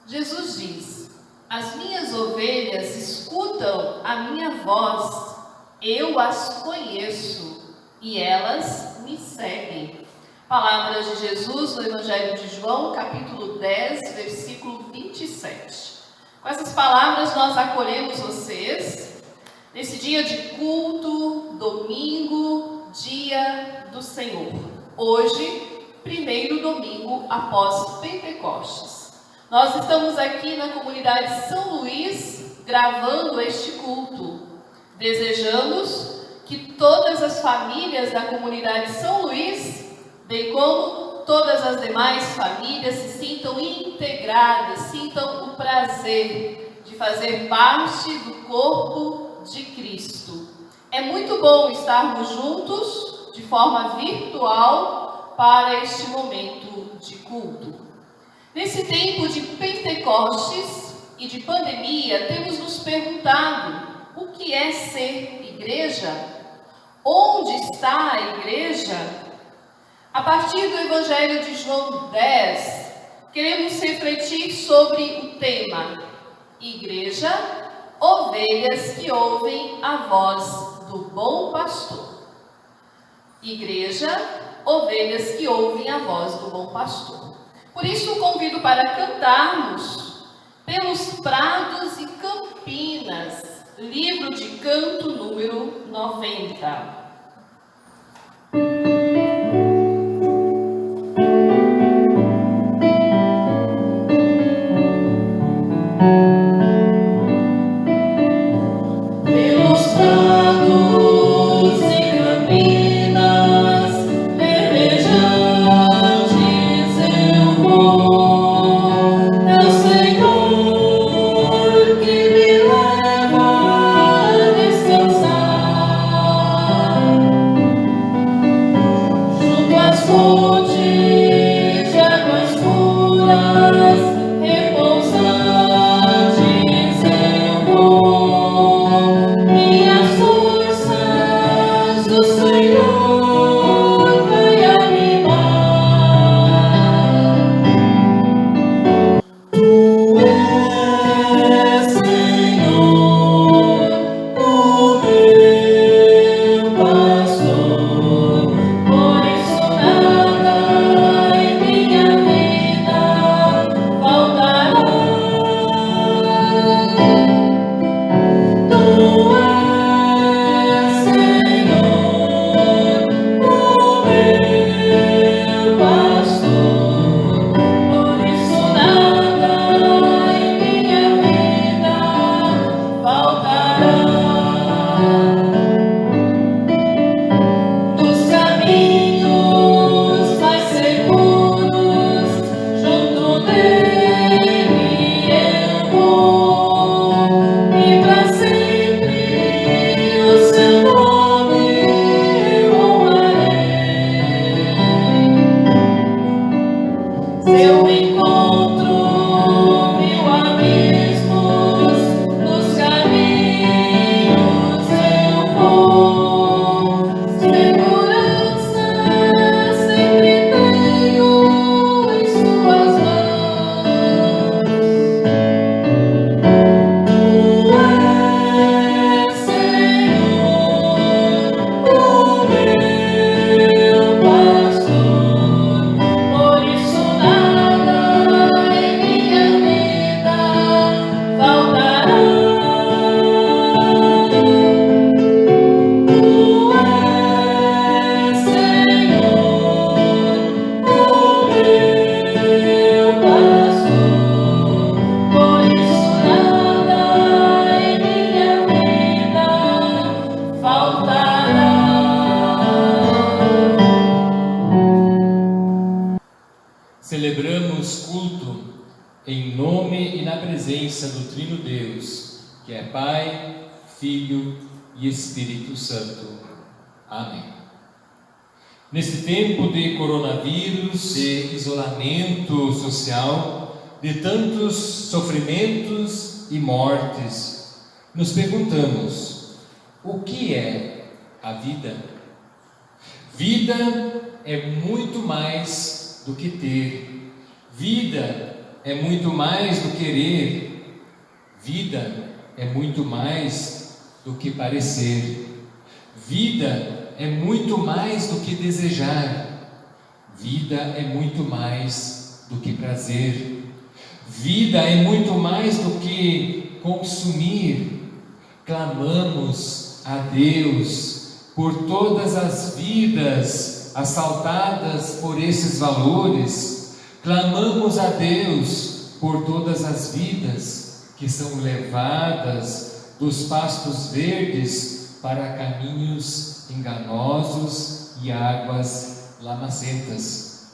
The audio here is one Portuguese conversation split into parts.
Jesus diz: as minhas ovelhas escutam a minha voz, eu as conheço e elas me seguem. Palavras de Jesus no Evangelho de João, capítulo 10, versículo 27. Com essas palavras nós acolhemos vocês nesse dia de culto, domingo, dia do Senhor. Hoje, primeiro domingo após Pentecostes. Nós estamos aqui na comunidade São Luís gravando este culto. Desejamos que todas as famílias da comunidade São Luís, bem como todas as demais famílias, se sintam integradas, sintam o prazer de fazer parte do corpo de Cristo. É muito bom estarmos juntos de forma virtual para este momento de culto. Nesse tempo de Pentecostes e de pandemia, temos nos perguntado: o que é ser igreja? Onde está a igreja? A partir do Evangelho de João 10, queremos refletir sobre o tema: Igreja, ovelhas que ouvem a voz do bom pastor. Igreja, ovelhas que ouvem a voz do bom pastor. Por isso, o convido para cantarmos Pelos Prados e Campinas, livro de canto número 90. Celebramos culto em nome e na presença do Trino Deus, que é Pai, Filho e Espírito Santo. Amém. Nesse tempo de coronavírus, de isolamento social, de tantos sofrimentos e mortes, nos perguntamos: o que é a vida? Vida é muito mais do que ter. Vida é muito mais do querer. Vida é muito mais do que parecer. Vida é muito mais do que desejar. Vida é muito mais do que prazer. Vida é muito mais do que consumir. Clamamos a Deus por todas as vidas assaltadas por esses valores. Clamamos a Deus por todas as vidas que são levadas dos pastos verdes para caminhos enganosos e águas lamacentas.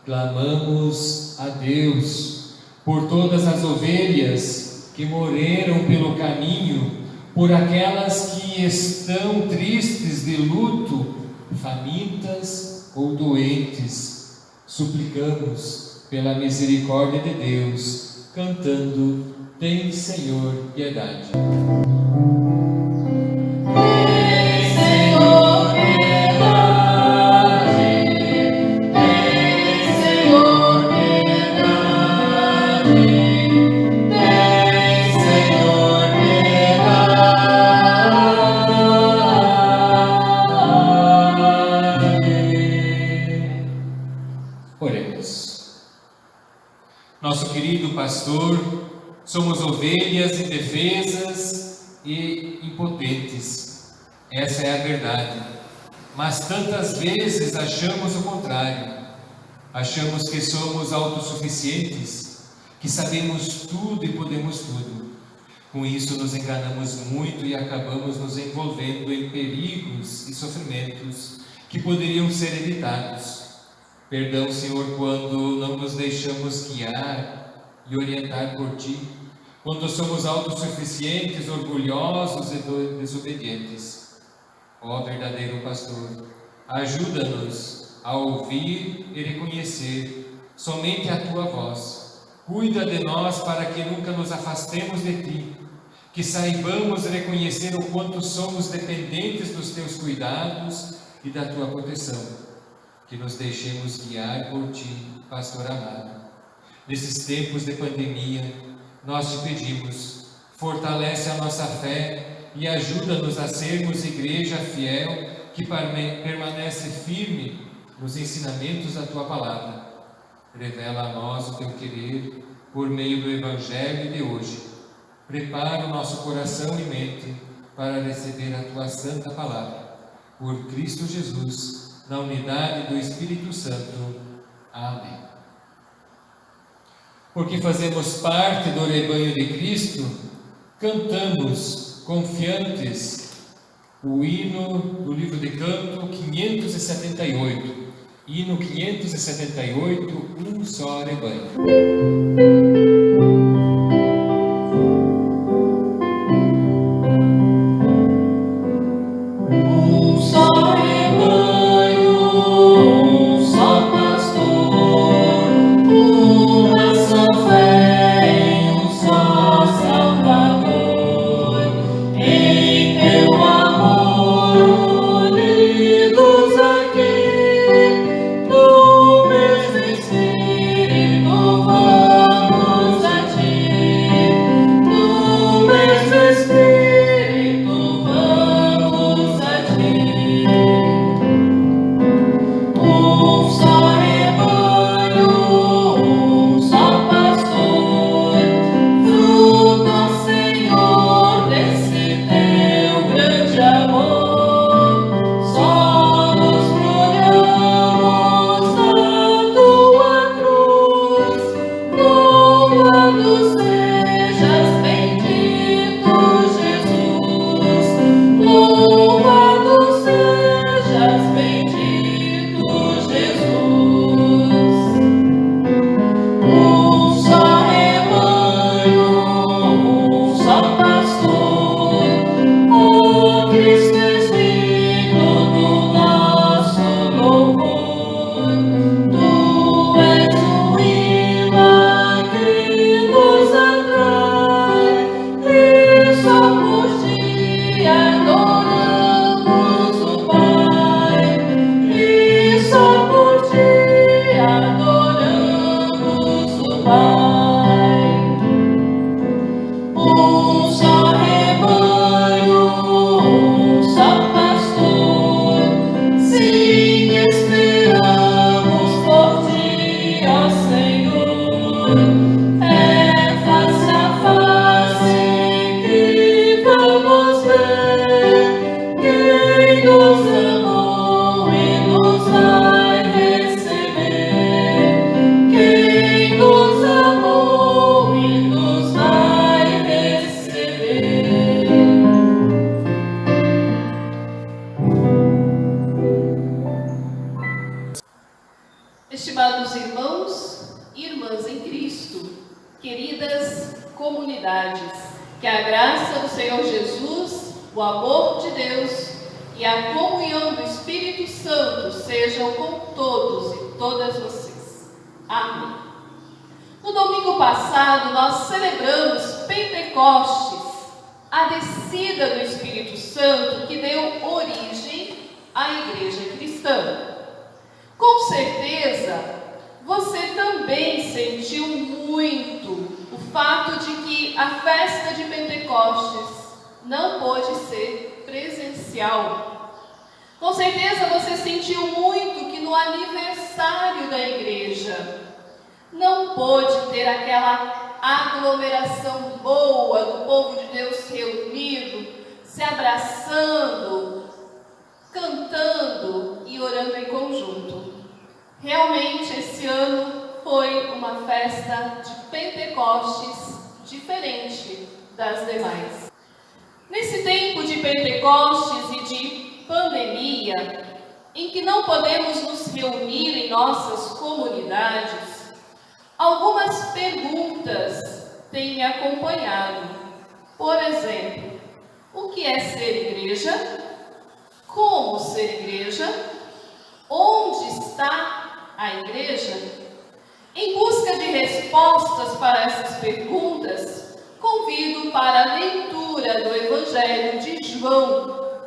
Clamamos a Deus por todas as ovelhas que morreram pelo caminho, por aquelas que estão tristes de luto, famintas ou doentes. Suplicamos pela misericórdia de Deus, cantando: tem, Senhor, piedade. Nosso querido pastor, somos ovelhas indefesas e impotentes. Essa é a verdade. Mas tantas vezes achamos o contrário. Achamos que somos autossuficientes, que sabemos tudo e podemos tudo. Com isso nos enganamos muito e acabamos nos envolvendo em perigos e sofrimentos que poderiam ser evitados. Perdão, Senhor, quando não nos deixamos guiar e orientar por Ti, quando somos autossuficientes, orgulhosos e desobedientes. Ó verdadeiro pastor, ajuda-nos a ouvir e reconhecer somente a Tua voz. Cuida de nós para que nunca nos afastemos de Ti, que saibamos reconhecer o quanto somos dependentes dos Teus cuidados e da Tua proteção. Que nos deixemos guiar por Ti, pastor amado. Nesses tempos de pandemia, nós Te pedimos, fortalece a nossa fé e ajuda-nos a sermos igreja fiel que permanece firme nos ensinamentos da Tua palavra. Revela a nós o Teu querer por meio do Evangelho de hoje. Prepara o nosso coração e mente para receber a Tua santa palavra. Por Cristo Jesus, na unidade do Espírito Santo. Amém. Porque fazemos parte do rebanho de Cristo, cantamos confiantes o hino do livro de canto 578. Hino 578, um só rebanho. No mesmo Espírito vamos Queridas comunidades, que a graça do Senhor Jesus, o amor de Deus e a comunhão do Espírito Santo sejam com todos e todas vocês. Amém. No domingo passado, nós celebramos Pentecostes, a descida do Espírito Santo que deu origem à Igreja Cristã. Com certeza, você também sentiu muito o fato de que a festa de Pentecostes não pôde ser presencial. Com certeza você sentiu muito que no aniversário da igreja não pôde ter aquela aglomeração boa do povo de Deus reunido, se abraçando, cantando e orando em conjunto. Realmente esse ano foi uma festa de Pentecostes diferente das demais. Nesse tempo de Pentecostes e de pandemia, em que não podemos nos reunir em nossas comunidades, algumas perguntas têm me acompanhado. Por exemplo, o que é ser igreja? Como ser igreja? Onde está a igreja? Em busca de respostas para essas perguntas, convido para a leitura do Evangelho de João,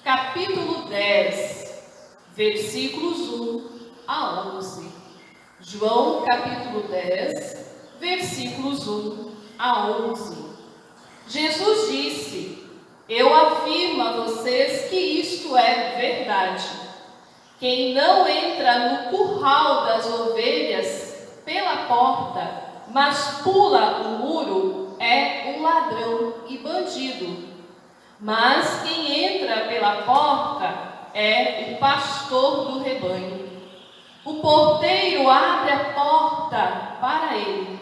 capítulo 10, versículos 1 a 11. João, capítulo 10, versículos 1 a 11. Jesus disse: Eu afirmo a vocês que isto é verdade. Quem não entra no curral das ovelhas pela porta, mas pula o muro, é um ladrão e bandido. Mas quem entra pela porta é o pastor do rebanho. O porteiro abre a porta para ele.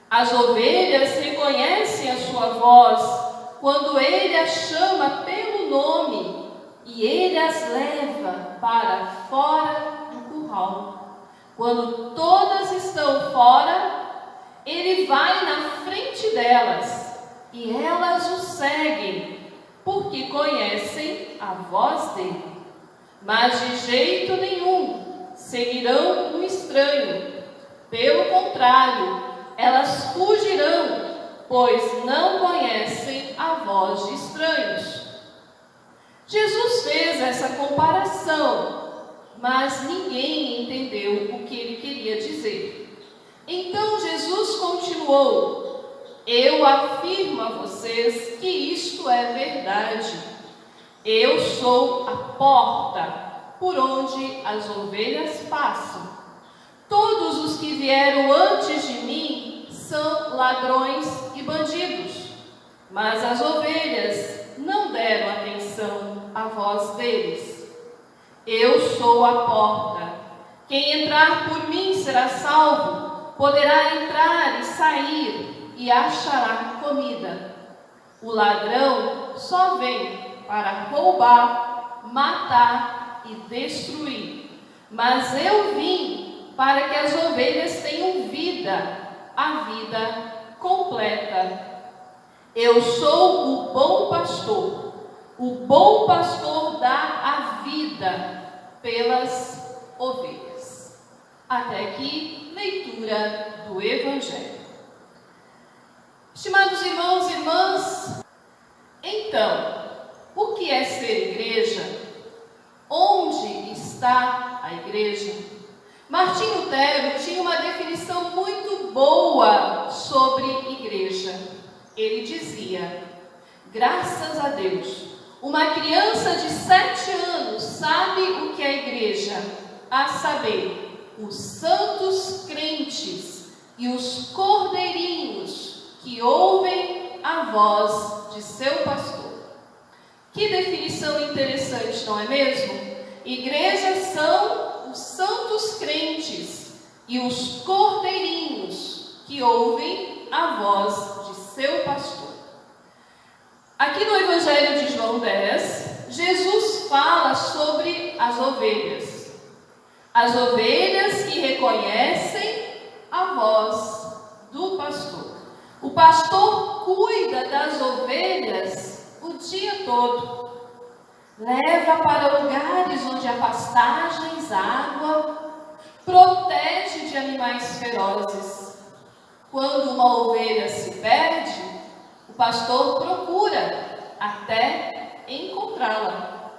As ovelhas reconhecem a sua voz quando ele as chama pelo nome e ele as leva para fora do curral. Quando todas estão fora, ele vai na frente delas e elas o seguem, porque conhecem a voz dele. Mas de jeito nenhum seguirão um estranho. Pelo contrário, elas fugirão, pois não conhecem a voz de estranhos. Jesus fez essa comparação, mas ninguém entendeu o que ele queria dizer. Então Jesus continuou: Eu afirmo a vocês que isto é verdade. Eu sou a porta por onde as ovelhas passam. Todos os que vieram antes de mim são ladrões e bandidos, mas as ovelhas não deram atenção à voz deles. Eu sou a porta. Quem entrar por mim será salvo, poderá entrar e sair e achará comida. O ladrão só vem para roubar, matar e destruir. Mas eu vim para que as ovelhas tenham vida, a vida completa. Eu sou o bom pastor. O bom pastor dá a vida pelas ovelhas. Até aqui, leitura do Evangelho. Estimados irmãos e irmãs, então, o que é ser igreja? Onde está a igreja? Martim Lutero tinha uma definição muito boa sobre igreja. Ele dizia: graças a Deus, uma criança de 7 anos sabe o que é igreja, a saber, os santos crentes e os cordeirinhos que ouvem a voz de seu pastor. Que definição interessante, não é mesmo? Igrejas são os santos crentes e os cordeirinhos que ouvem a voz de seu pastor. Aqui no Evangelho de João 10, Jesus fala sobre as ovelhas. As ovelhas que reconhecem a voz do do pastor. O pastor cuida das ovelhas o dia todo. Leva para lugares onde há pastagens, água, protege de animais ferozes. Quando uma ovelha se perde, o pastor procura até encontrá-la.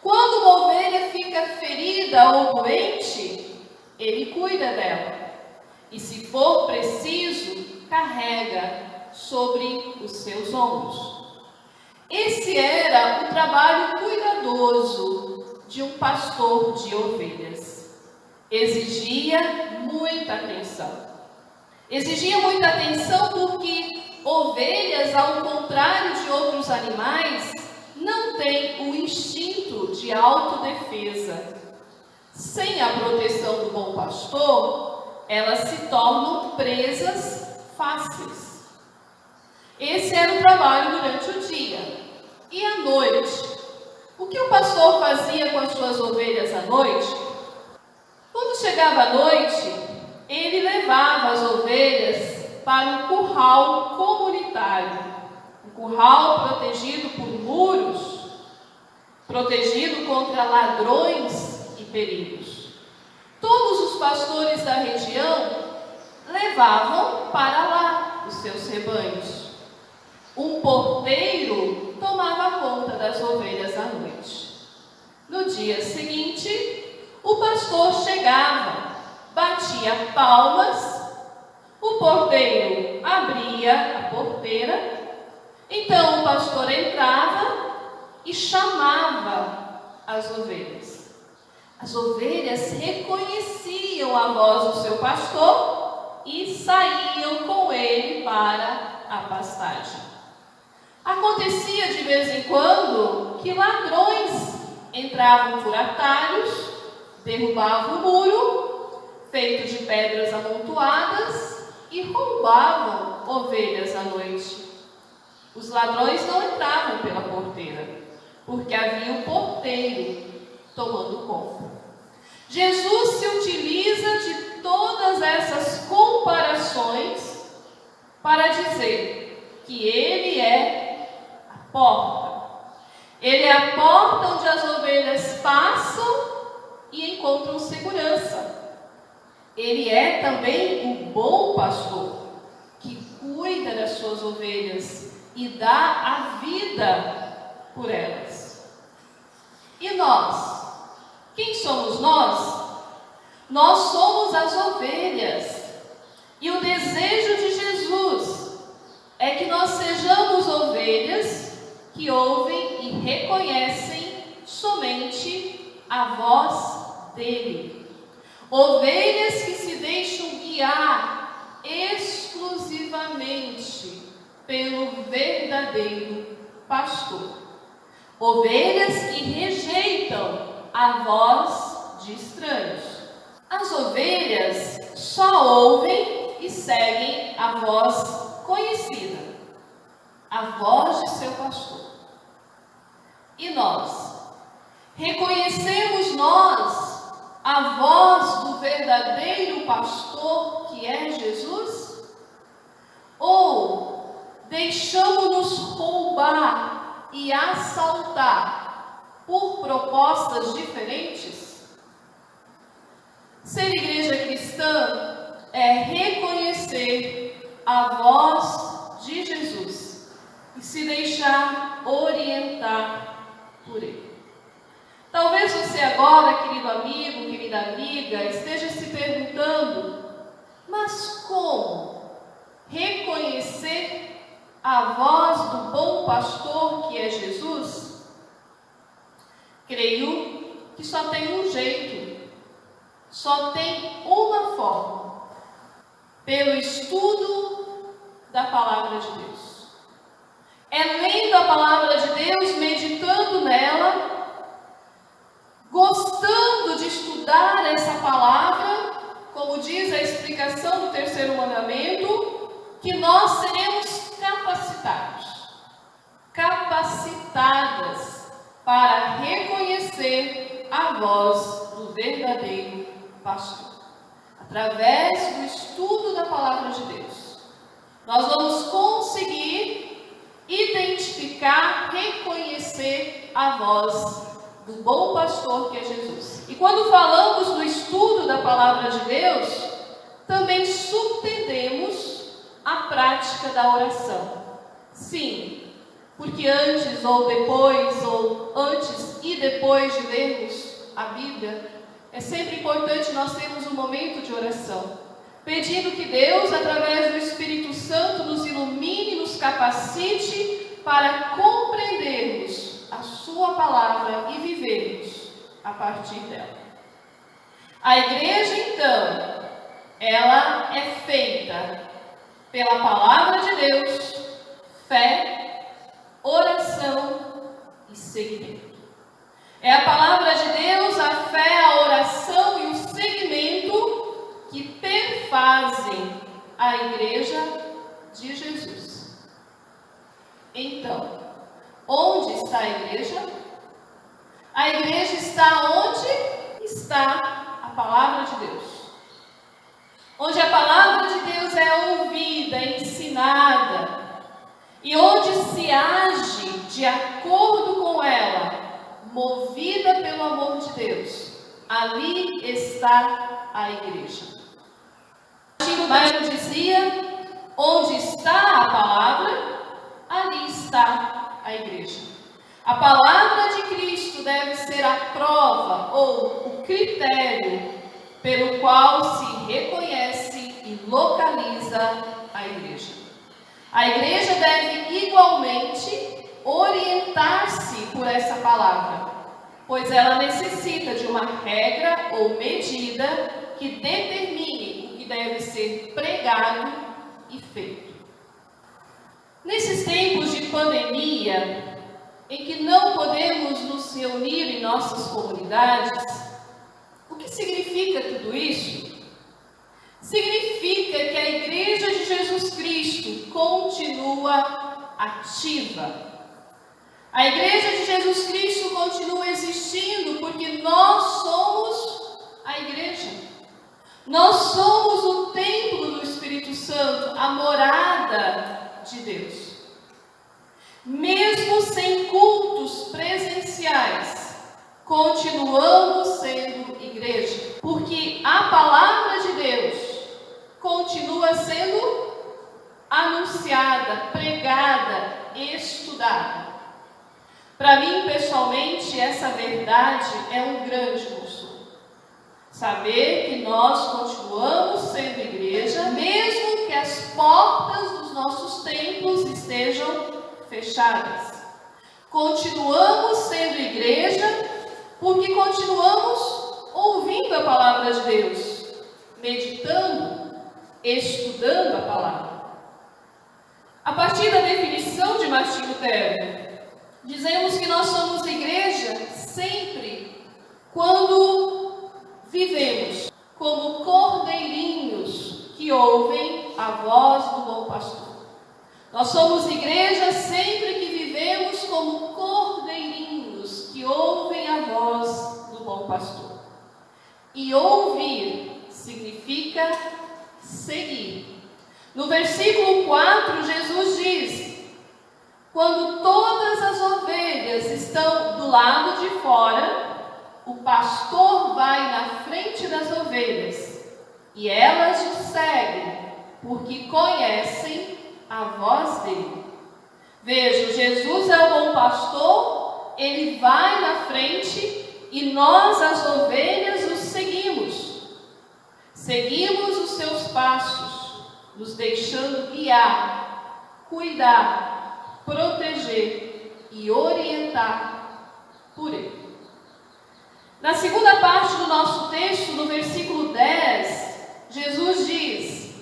Quando uma ovelha fica ferida ou doente, ele cuida dela. E se for preciso, carrega sobre os seus ombros. Esse era o trabalho cuidadoso de um pastor de ovelhas. Exigia muita atenção. Exigia muita atenção porque ovelhas, ao contrário de outros animais, não têm o instinto de autodefesa. Sem a proteção do bom pastor, elas se tornam presas fáceis. Esse era o trabalho durante o dia. E à noite? O que o pastor fazia com as suas ovelhas à noite? Quando chegava a noite, ele levava as ovelhas para um curral comunitário. Um curral protegido por muros, protegido contra ladrões e perigos. Todos os pastores da região levavam para lá os seus rebanhos. Um porteiro tomava conta das ovelhas à noite. No dia seguinte, o pastor chegava, batia palmas, o porteiro abria a porteira, então o pastor entrava e chamava as ovelhas. As ovelhas reconheciam a voz do seu pastor e saíam com ele para a pastagem. Acontecia de vez em quando que ladrões entravam por atalhos, derrubavam o muro, feito de pedras amontoadas, e roubavam ovelhas à noite. Os ladrões não entravam pela porteira, porque havia um porteiro tomando conta. Jesus se utiliza de todas essas comparações para dizer que Ele é a porta. Ele é a porta onde as ovelhas passam e encontram segurança. Ele é também o bom pastor, que cuida das suas ovelhas e dá a vida por elas. E nós? Quem somos nós? Nós somos as ovelhas. E o desejo de Jesus é que nós sejamos ovelhas que ouvem e reconhecem somente a voz dele. Ovelhas que se deixam guiar exclusivamente pelo verdadeiro pastor. Ovelhas que rejeitam a voz de estranhos. As ovelhas só ouvem e seguem a voz conhecida, a voz de seu pastor. E nós? Reconhecemos nós a voz do verdadeiro pastor que é Jesus? Ou deixamos-nos roubar e assaltar por propostas diferentes? Ser igreja cristã é reconhecer a voz de Jesus e se deixar orientar por Ele. Talvez você agora, querido amigo, querida amiga, esteja se perguntando: mas como reconhecer a voz do bom pastor que é Jesus? Creio que só tem um jeito, só tem uma forma: pelo estudo da palavra de Deus. É lendo a palavra de Deus, meditando nela, gostando de estudar essa palavra, como diz a explicação do terceiro mandamento, que nós seremos capacitadas para reconhecer a voz do verdadeiro pastor. Através do estudo da palavra de Deus, nós vamos conseguir identificar, reconhecer a voz do bom pastor que é Jesus. E quando falamos do estudo da palavra de Deus, também subtendemos a prática da oração. Sim, porque antes e depois de lermos a Bíblia, é sempre importante nós termos um momento de oração, pedindo que Deus, através do Espírito Santo, nos ilumine, nos capacite para compreendermos a sua palavra e vivermos a partir dela. A igreja, então, ela é feita pela palavra de Deus, fé, oração e seguimento. É a palavra de Deus, a fé, a oração e o seguimento que perfazem a igreja de Jesus. Então, onde está a igreja? A igreja está onde está a palavra de Deus. Onde a palavra de Deus é ouvida, ensinada, e onde se age de acordo com ela, movida pelo amor de Deus, ali está a igreja. Mas dizia, onde está a palavra, ali está a igreja. A palavra de Cristo deve ser a prova ou o critério pelo qual se reconhece e localiza a igreja. A igreja deve igualmente orientar-se por essa palavra, pois ela necessita de uma regra ou medida que determine o que deve ser pregado e feito. Nesses tempos de pandemia, em que não podemos nos reunir em nossas comunidades, o que significa tudo isso? Significa que a Igreja de Jesus Cristo continua ativa. A Igreja de Jesus Cristo continua existindo porque nós somos a Igreja. Nós somos o templo do Espírito Santo, a morada de Deus. Mesmo sem cultos presenciais, continuamos sendo igreja, porque a palavra de Deus continua sendo anunciada, pregada, estudada. Para mim, pessoalmente, essa verdade é um grande consolo. Saber que nós continuamos sendo igreja, mesmo que as portas dos nossos templos estejam fechadas. Continuamos sendo igreja porque continuamos ouvindo a palavra de Deus, meditando, estudando a palavra. A partir da definição de Martinho Lutero, dizemos que nós somos igreja sempre quando vivemos como cordeirinhos que ouvem a voz do bom pastor. Nós somos igreja sempre que vivemos como cordeirinhos que ouvem a voz do bom pastor. E ouvir significa seguir. No versículo 4, Jesus diz: quando todas as ovelhas estão do lado de fora, o pastor vai na frente das ovelhas, e elas o seguem, porque conhecem a voz dele. Veja, Jesus é o bom pastor, ele vai na frente e nós, as ovelhas, o seguimos. Seguimos os seus passos, nos deixando guiar, cuidar, proteger e orientar por ele. Na segunda parte do nosso texto, no versículo 10, Jesus diz: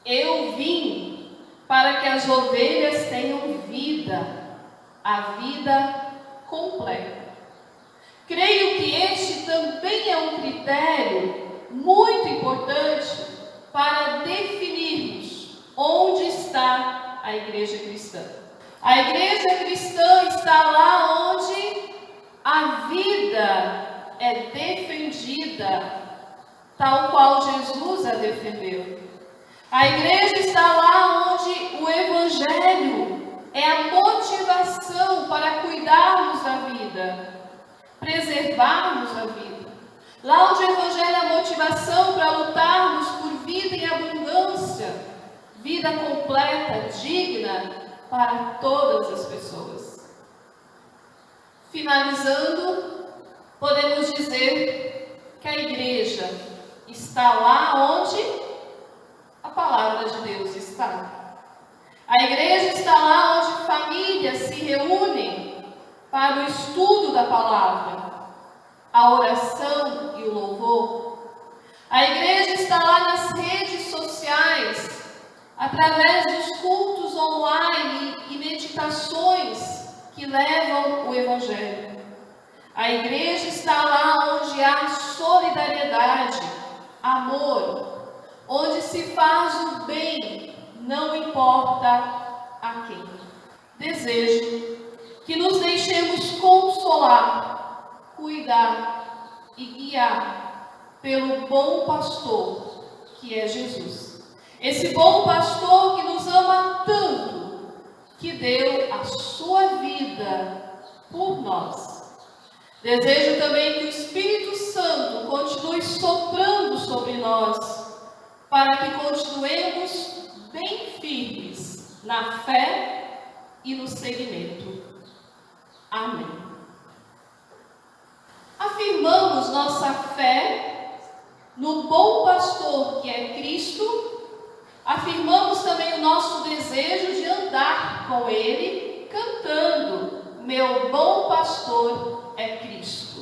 eu vim para que as ovelhas tenham vida, a vida completa. Creio que este também é um critério muito importante para definirmos onde está a igreja cristã. A igreja cristã está lá onde a vida é defendida, tal qual Jesus a defendeu. A igreja está lá onde o Evangelho é a motivação para cuidarmos da vida, preservarmos a vida. Lá onde o Evangelho é a motivação para lutarmos por vida em abundância, vida completa, digna para todas as pessoas. Finalizando, podemos dizer que a igreja está lá onde a palavra de Deus está. A igreja está lá onde famílias se reúnem para o estudo da palavra, a oração e o louvor. A igreja está lá nas redes sociais, através dos cultos online e meditações que levam o Evangelho. A igreja está lá onde há solidariedade, amor, onde se faz o bem, não importa a quem. Desejo que nos deixemos consolar, cuidar e guiar pelo bom pastor que é Jesus. Esse bom pastor que nos ama tanto, que deu a sua vida por nós. Desejo também que o Espírito Santo continue soprando sobre nós, para que continuemos bem firmes na fé e no seguimento. Amém. Afirmamos nossa fé no bom pastor que é Cristo. Afirmamos também o nosso desejo de andar com Ele, cantando: meu bom pastor é Cristo.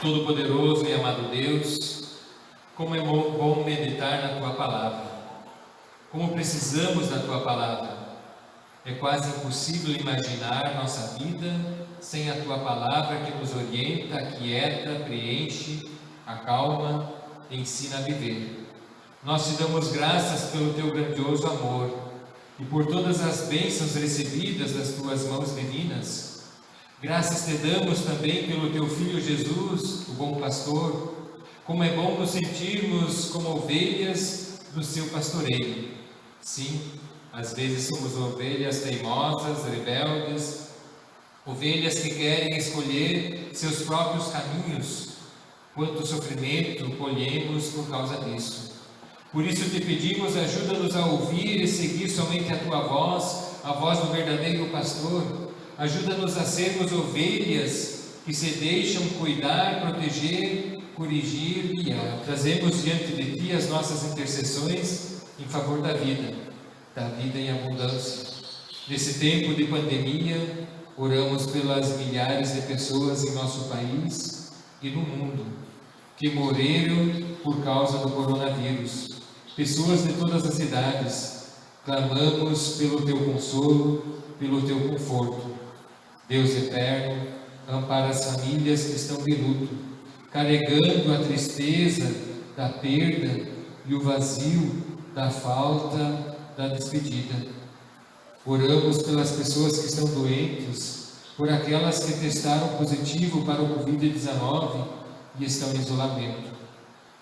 Todo-Poderoso e amado Deus, como é bom meditar na Tua Palavra, como precisamos da Tua Palavra. É quase impossível imaginar nossa vida sem a Tua Palavra que nos orienta, aquieta, preenche, acalma, ensina a viver. Nós Te damos graças pelo Teu grandioso amor e por todas as bênçãos recebidas das Tuas mãos divinas. Graças Te damos também pelo Teu Filho Jesus, o bom pastor. Como é bom nos sentirmos como ovelhas do Seu pastoreio. Sim, às vezes somos ovelhas teimosas, rebeldes, ovelhas que querem escolher seus próprios caminhos. Quanto sofrimento colhemos por causa disso. Por isso Te pedimos, ajuda-nos a ouvir e seguir somente a Tua voz, a voz do verdadeiro pastor. Ajuda-nos a sermos ovelhas que se deixam cuidar, proteger, corrigir e guiar. Trazemos diante de Ti as nossas intercessões em favor da vida em abundância. Nesse tempo de pandemia, oramos pelas milhares de pessoas em nosso país e no mundo que morreram por causa do coronavírus. Pessoas de todas as idades. Clamamos pelo Teu consolo, pelo Teu conforto. Deus eterno, ampara as famílias que estão de luto, carregando a tristeza da perda e o vazio da falta da despedida. Oramos pelas pessoas que estão doentes, por aquelas que testaram positivo para o Covid-19 e estão em isolamento.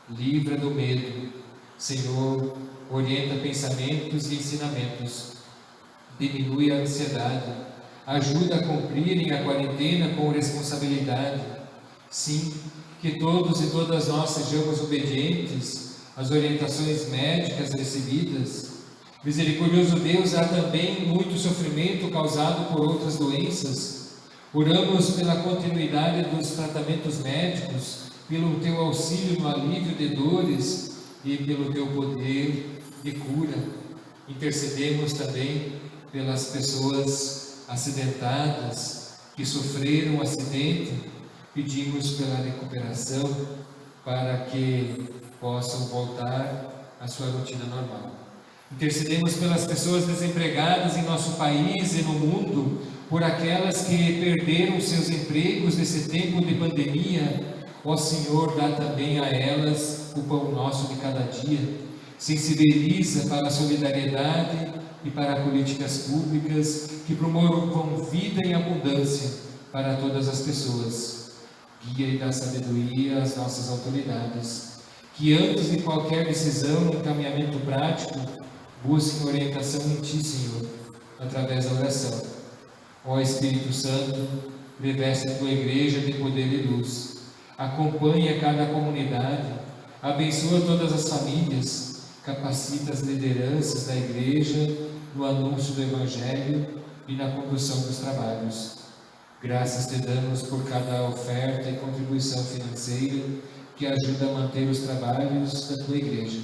Livra do medo, Senhor, orienta pensamentos e ensinamentos, diminui a ansiedade, ajuda a cumprirem a quarentena com responsabilidade. Sim, que todos e todas nós sejamos obedientes às orientações médicas recebidas. Misericordioso Deus, há também muito sofrimento causado por outras doenças. Oramos pela continuidade dos tratamentos médicos, pelo Teu auxílio no alívio de dores e pelo Teu poder de cura. Intercedemos também pelas pessoas acidentadas que sofreram um acidente. Pedimos pela recuperação para que possam voltar à sua rotina normal. Intercedemos pelas pessoas desempregadas em nosso país e no mundo, por aquelas que perderam seus empregos nesse tempo de pandemia. Ó Senhor, dá também a elas o pão nosso de cada dia. Sensibiliza para a solidariedade e para políticas públicas que promovam vida em abundância para todas as pessoas. Guia e dá sabedoria às nossas autoridades, que antes de qualquer decisão, encaminhamento prático, busquem orientação em Ti, Senhor, através da oração. Ó Espírito Santo, reveste a Tua Igreja de poder e luz. Acompanha cada comunidade, abençoa todas as famílias, capacita as lideranças da Igreja no anúncio do Evangelho e na condução dos trabalhos. Graças Te damos por cada oferta e contribuição financeira que ajuda a manter os trabalhos da Tua Igreja.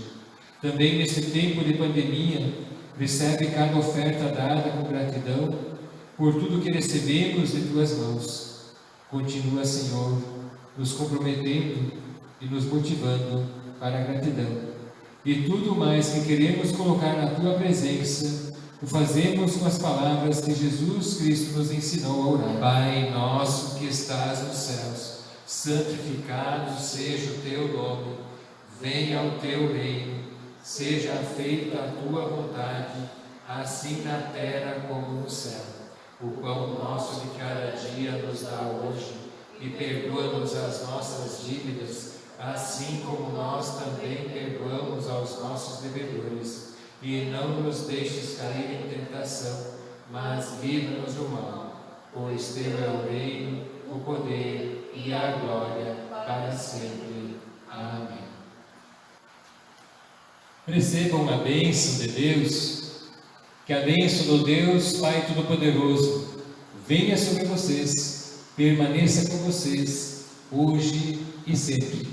Também nesse tempo de pandemia, recebe cada oferta dada com gratidão por tudo que recebemos de Tuas mãos. Continua, Senhor, nos comprometendo e nos motivando para a gratidão. E tudo mais que queremos colocar na Tua presença, o fazemos com as palavras que Jesus Cristo nos ensinou a orar. Pai nosso que estás nos céus, santificado seja o Teu nome, venha o Teu reino, seja feita a Tua vontade, assim na terra como no céu. O pão nosso de cada dia nos dá hoje, e perdoa-nos as nossas dívidas, assim como nós também perdoamos aos nossos devedores. E não nos deixes cair em tentação, mas livra-nos do mal, pois Teu é o reino, o poder e a glória para sempre. Amém. Recebam a bênção de Deus, que a bênção do Deus Pai Todo-Poderoso venha sobre vocês, permaneça com vocês, hoje e sempre.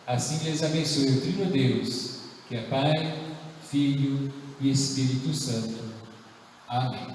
Assim lhes abençoe o Trino Deus, que é Pai, Filho e Espírito Santo. Amém.